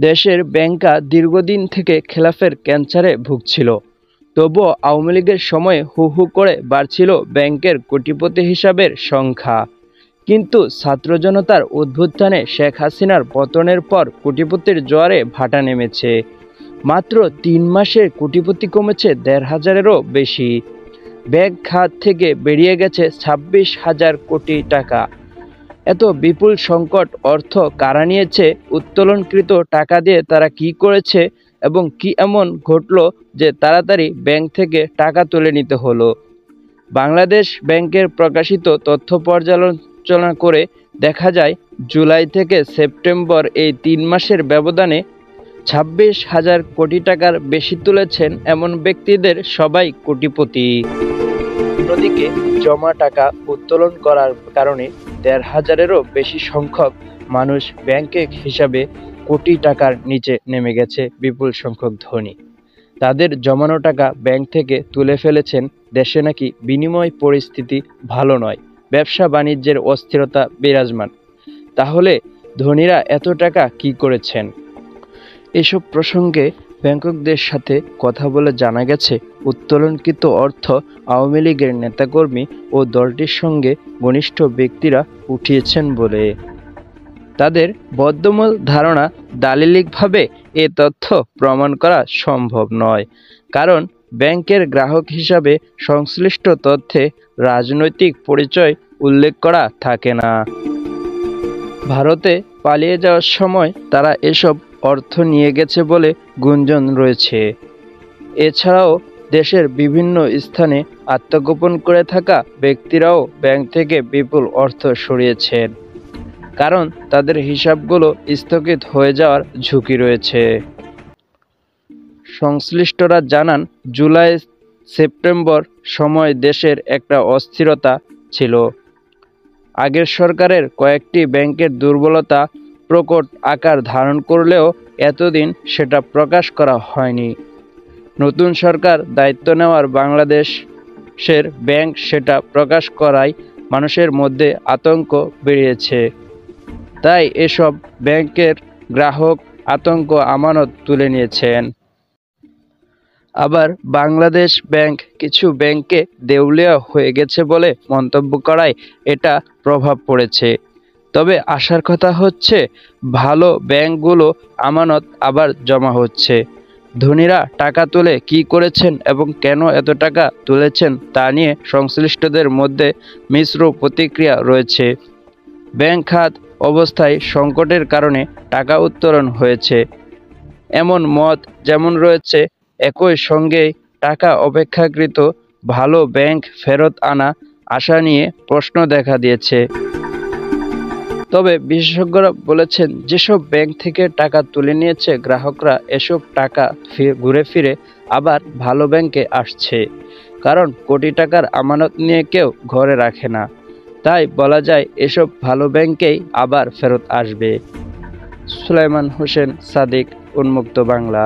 দেশের ব্যাংকরা দীর্ঘদিন থেকে খেলাফের ক্যান্সারে ভুগছিল। তবুও আওয়ামী লীগের সময়ে হু হু করে বাড়ছিল ব্যাংকের কোটিপতি হিসাবের সংখ্যা। কিন্তু ছাত্র জনতার উত্থানে শেখ হাসিনার পতনের পর কোটিপতির জোয়ারে ভাটা নেমেছে। মাত্র ৩ মাসে কোটিপতি কমেছে ১৫০০-এরও বেশি। ব্যাংক খাত থেকে বেরিয়ে গেছে ২৬,০০০ কোটি টাকা। এত বিপুল সংকট অর্থ কারা নিয়েছে? উত্তোলনকৃত টাকা দিয়ে তারা কি করেছে এবং কি এমন ঘটল যে তাড়াতাড়ি ব্যাংক থেকে টাকা তুলে নিতে হলো? বাংলাদেশ ব্যাংকের প্রকাশিত তথ্য পর্যালোচনা করে দেখা যায়, জুলাই থেকে সেপ্টেম্বর এই ৩ মাসের ব্যবধানে ২৬,০০০ কোটি টাকার বেশি তুলেছেন এমন ব্যক্তিদের সবাই কোটিপতি। অন্যদিকে জমা টাকা উত্তোলন করার কারণে ১৫০০-এরও বেশি সংখ্যক মানুষ ব্যাংকে হিসাবে কোটি টাকার নিচে নেমে গেছে বিপুল সংখ্যক ধনী। তাদের জমানো টাকা ব্যাংক থেকে তুলে ফেলেছেন। দেশে নাকি বিনিময় পরিস্থিতি ভালো নয়, ব্যবসা বাণিজ্যের অস্থিরতা বিরাজমান। তাহলে ধনীরা এত টাকা কি করেছেন? এসব প্রসঙ্গে ব্যাংককদের সাথে কথা বলে জানা গেছে, উত্তোলনকৃত অর্থ আওয়ামী লীগের নেতাকর্মী ও দলটির সঙ্গে ঘনিষ্ঠ ব্যক্তিরা উঠিয়েছেন বলে তাদের বদ্ধমূল ধারণা। দালিলিকভাবে এ তথ্য প্রমাণ করা সম্ভব নয়, কারণ ব্যাংকের গ্রাহক হিসাবে সংশ্লিষ্ট তথ্যে রাজনৈতিক পরিচয় উল্লেখ করা থাকে না। ভারতে পালিয়ে যাওয়ার সময় তারা এসব অর্থ নিয়ে গেছে বলে গুঞ্জন রয়েছে। এছাড়াও দেশের বিভিন্ন স্থানে আত্মগোপন করে থাকা ব্যক্তিরাও ব্যাংক থেকে বিপুল অর্থ সরিয়েছেন, কারণ তাদের হিসাবগুলো স্থগিত হয়ে যাওয়ার ঝুঁকি রয়েছে। সংশ্লিষ্টরা জানান, জুলাই সেপ্টেম্বর সময় দেশের একটা অস্থিরতা ছিল। আগের সরকারের কয়েকটি ব্যাংকের দুর্বলতা প্রকট আকার ধারণ করলেও এতদিন সেটা প্রকাশ করা হয়নি। নতুন সরকার দায়িত্ব নেওয়ার বাংলাদেশের ব্যাংক সেটা প্রকাশ করায় মানুষের মধ্যে আতঙ্ক বেরিয়েছে। তাই এসব ব্যাংকের গ্রাহক আতঙ্ক আমানত তুলে নিয়েছেন। আবার বাংলাদেশ ব্যাংক কিছু ব্যাংকে দেউলিয়া হয়ে গেছে বলে মন্তব্য করায় এটা প্রভাব পড়েছে। তবে আশার কথা হচ্ছে, ভালো ব্যাংকগুলো আমানত আবার জমা হচ্ছে। ধনীরা টাকা তুলে কি করেছেন এবং কেন এত টাকা তুলেছেন তা নিয়ে সংশ্লিষ্টদের মধ্যে মিশ্র প্রতিক্রিয়া রয়েছে। ব্যাংক খাত অবস্থায় সংকটের কারণে টাকা উত্তোলন হয়েছে এমন মত যেমন রয়েছে, একই সঙ্গে টাকা অপেক্ষাকৃত ভালো ব্যাংক ফেরত আনা আশা নিয়ে প্রশ্ন দেখা দিয়েছে। তবে বিশেষজ্ঞরা বলেছেন, যেসব ব্যাংক থেকে টাকা তুলে নিয়েছে গ্রাহকরা, এসব টাকা ঘুরে ফিরে আবার ভালো ব্যাংকে আসছে, কারণ কোটি টাকার আমানত নিয়ে কেউ ঘরে রাখে না। তাই বলা যায় এসব ভালো ব্যাংকেই আবার ফেরত আসবে। সুলাইমান হোসেন সাদিক, উন্মুক্ত বাংলা।